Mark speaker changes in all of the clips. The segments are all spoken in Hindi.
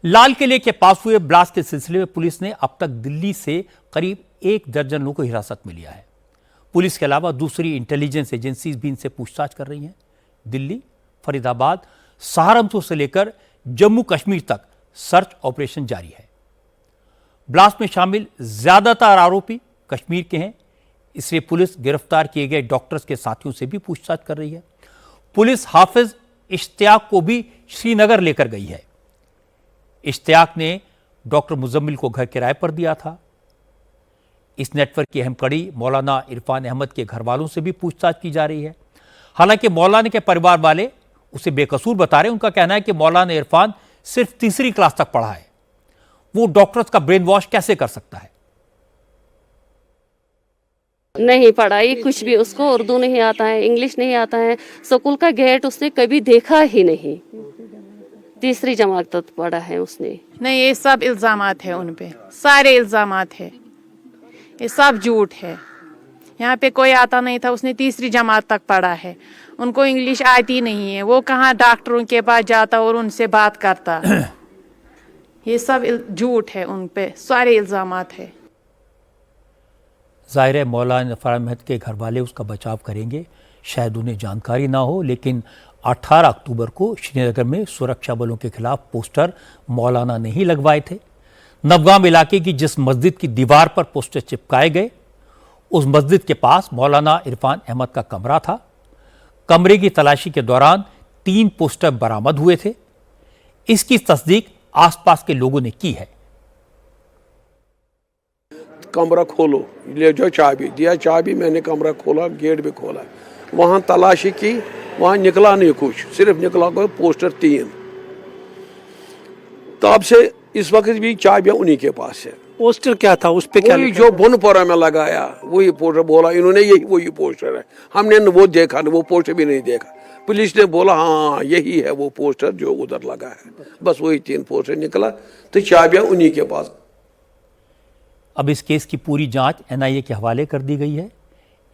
Speaker 1: लाल किले के पास हुए ब्लास्ट के सिलसिले में पुलिस ने अब तक दिल्ली से करीब 1 दर्जन लोगों को हिरासत में लिया है। पुलिस के अलावा दूसरी इंटेलिजेंस एजेंसीज भी इनसे पूछताछ कर रही हैं। दिल्ली, फरीदाबाद, सहारनपुर से लेकर जम्मू कश्मीर तक सर्च ऑपरेशन जारी है। ब्लास्ट में शामिल ज्यादातर आरोपी कश्मीर के हैं, इसलिए पुलिस गिरफ्तार किए गए डॉक्टर्स के साथियों से भी पूछताछ कर रही है। पुलिस हाफिज इश्तियाक को भी श्रीनगर लेकर गई है। इश्तियाक ने डॉक्टर मुजम्मिल को घर किराए पर दिया था। इस नेटवर्क की अहम कड़ी मौलाना इरफान अहमद के घर वालों से भी पूछताछ की जा रही है। हालांकि मौलाना के परिवार वाले उसे बेकसूर बता रहे हैं। उनका कहना है कि मौलाना इरफान सिर्फ तीसरी क्लास तक पढ़ा है, वो डॉक्टर्स का ब्रेन वॉश कैसे कर सकता है।
Speaker 2: नहीं पढ़ाई कुछ भी, उसको उर्दू नहीं आता है, इंग्लिश नहीं आता है, स्कूल का गेट उसने कभी देखा ही नहीं। तीसरी जमात तक पढ़ा है उसने।
Speaker 3: नहीं, ये सब इल्जामात है उन पे, सारे इल्जामात है, ये सब झूठ है। यहाँ पे कोई आता नहीं था, उसने तीसरी जमात तक पढ़ा है, उनको इंग्लिश आती नहीं है, वो कहाँ डॉक्टरों के पास जाता और उनसे बात करता। ये सब झूठ है, उन पे सारे इल्जामात है।
Speaker 1: जाहिर है मौलाना इरफान अहमद के घर वाले उसका बचाव करेंगे, शायद उन्हें जानकारी ना हो, लेकिन 18 अक्टूबर को श्रीनगर में सुरक्षा बलों के खिलाफ पोस्टर मौलाना ने ही लगवाए थे। नवगाम इलाके की जिस मस्जिद की दीवार पर पोस्टर चिपकाए गए, उस मस्जिद के पास मौलाना इरफान अहमद का कमरा था। कमरे की तलाशी के दौरान 3 पोस्टर बरामद हुए थे। इसकी तस्दीक आसपास के लोगों ने की है।
Speaker 4: कमरा खोलो, ले जाओ चाबी, दिया चाबी, मैंने कमरा खोला, गेट भी खोला, वहां तलाशी की, वहां निकला नहीं कुछ, सिर्फ निकला कोई पोस्टर 3। तब से इस वक्त भी चाबियां उन्हीं के पास है।
Speaker 5: पोस्टर क्या था, उस पे क्या लिखा?
Speaker 4: जो बनपोरा में लगाया वही पोस्टर, बोला इन्होंने यही वही पोस्टर है। हमने वो देखा, वो पोस्टर भी नहीं देखा। पुलिस ने बोला हाँ यही है वो पोस्टर जो उधर लगा है। बस वही 3 पोस्टर निकला, तो चाबियां उन्हीं के पास।
Speaker 1: अब इस केस की पूरी जांच एनआईए के हवाले कर दी गई है।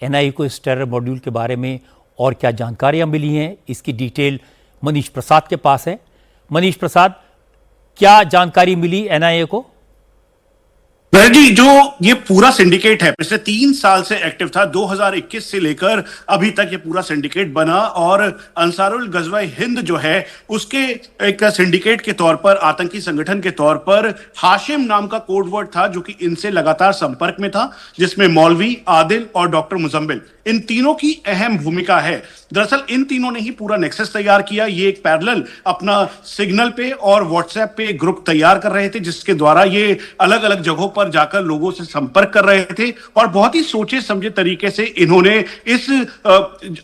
Speaker 1: एनआईए को इस टेरर मॉड्यूल के बारे में और क्या जानकारियां मिली हैं, इसकी डिटेल मनीष प्रसाद के पास है। मनीष प्रसाद, क्या जानकारी मिली एनआईए को?
Speaker 6: जी, जो ये पूरा सिंडिकेट है पिछले 3 साल से एक्टिव था, 2021 से लेकर अभी तक ये पूरा सिंडिकेट बना, और अंसारुल गज़वा हिंद जो है उसके एक सिंडिकेट के तौर पर, आतंकी संगठन के तौर पर हाशिम नाम का कोड वर्ड था जो कि इनसे लगातार संपर्क में था, जिसमें मौलवी, आदिल और डॉक्टर मुजम्मिल, इन तीनों की अहम भूमिका है। दरअसल इन तीनों ने ही पूरा नेक्सस तैयार किया। ये एक पैरेलल अपना सिग्नल पे और व्हाट्सएप पे ग्रुप तैयार कर रहे थे, जिसके द्वारा ये अलग अलग जगहों पर जाकर लोगों से संपर्क कर रहे थे, और बहुत ही सोचे समझे तरीके से इन्होंने इस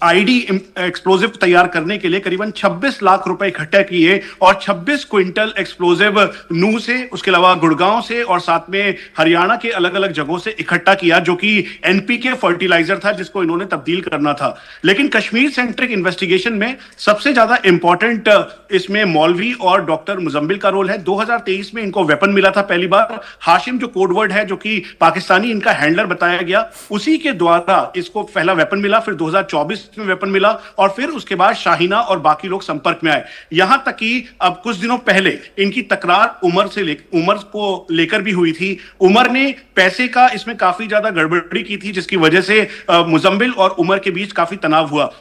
Speaker 6: आईडी एक्सप्लोजिव तैयार करने के लिए करीबन 26 लाख रुपए इकट्ठा किए, और 26 क्विंटल एक्सप्लोजिव नूह से, उसके अलावा गुड़गांव से और साथ में हरियाणा के अलग अलग जगहों से इकट्ठा किया, जो कि एनपीके फर्टिलाइजर था जिसको इन्होंने तब्दील करना था। लेकिन कश्मीर सेंट्रिक इन्वेस्टिगेशन में सबसे ज्यादा इंपॉर्टेंट इसमें मौलवी और डॉक्टर मुजम्मिल का रोल है। 2023 में इनको वेपन मिला था पहली बार। हाशिम जो कोड वर्ड है, जो कि पाकिस्तानी इनका हैंडलर बताया गया, उसी के द्वारा इसको पहला वेपन मिला, फिर 2024 में वेपन मिला, और फिर उसके बाद शाहीना और बाकी लोग संपर्क में आए। यहां तक कि अब कुछ दिनों पहले इनकी तकरार उमर को लेकर भी हुई थी। उमर ने पैसे का इसमें काफी ज्यादा गड़बड़ी की थी, जिसकी वजह से मुजम्मिल और उमर के बीच काफी तनाव हुआ।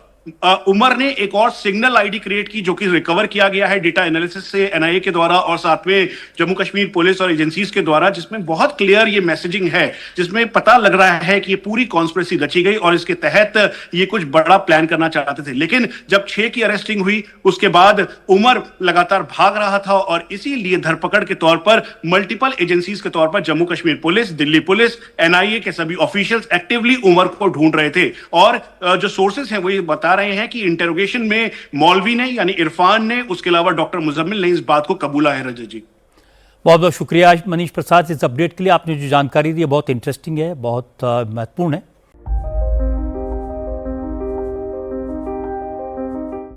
Speaker 6: उमर ने एक और सिग्नल आईडी क्रिएट की, जो कि रिकवर किया गया है डेटा एनालिसिस से एनआईए के द्वारा और साथ में जम्मू कश्मीर पुलिस और एजेंसीज के द्वारा, जिसमें बहुत क्लियर ये मैसेजिंग है, जिसमें पता लग रहा है कि ये पूरी कॉन्स्पिरेसी रची गई और इसके तहत ये कुछ बड़ा प्लान करना चाहते थे। लेकिन जब 6 की अरेस्टिंग हुई, उसके बाद उमर लगातार भाग रहा था, और इसीलिए धरपकड़ के तौर पर मल्टीपल एजेंसीज के तौर पर Jammu Kashmir police, Delhi police, NIA के सभी ऑफिशियल्स एक्टिवली उमर को ढूंढ रहे थे। और जो सोर्सेस हैं वो ये बता रहे हैं कि इंटरोगेशन में मौलवी ने यानी इरफान ने, उसके अलावा डॉक्टर मुजम्मिल ने इस बात को कबूला है। रजत जी,
Speaker 1: बहुत बहुत शुक्रिया मनीष प्रसाद इस अपडेट के लिए। आपने जो जानकारी दी है बहुत इंटरेस्टिंग है, बहुत महत्वपूर्ण है।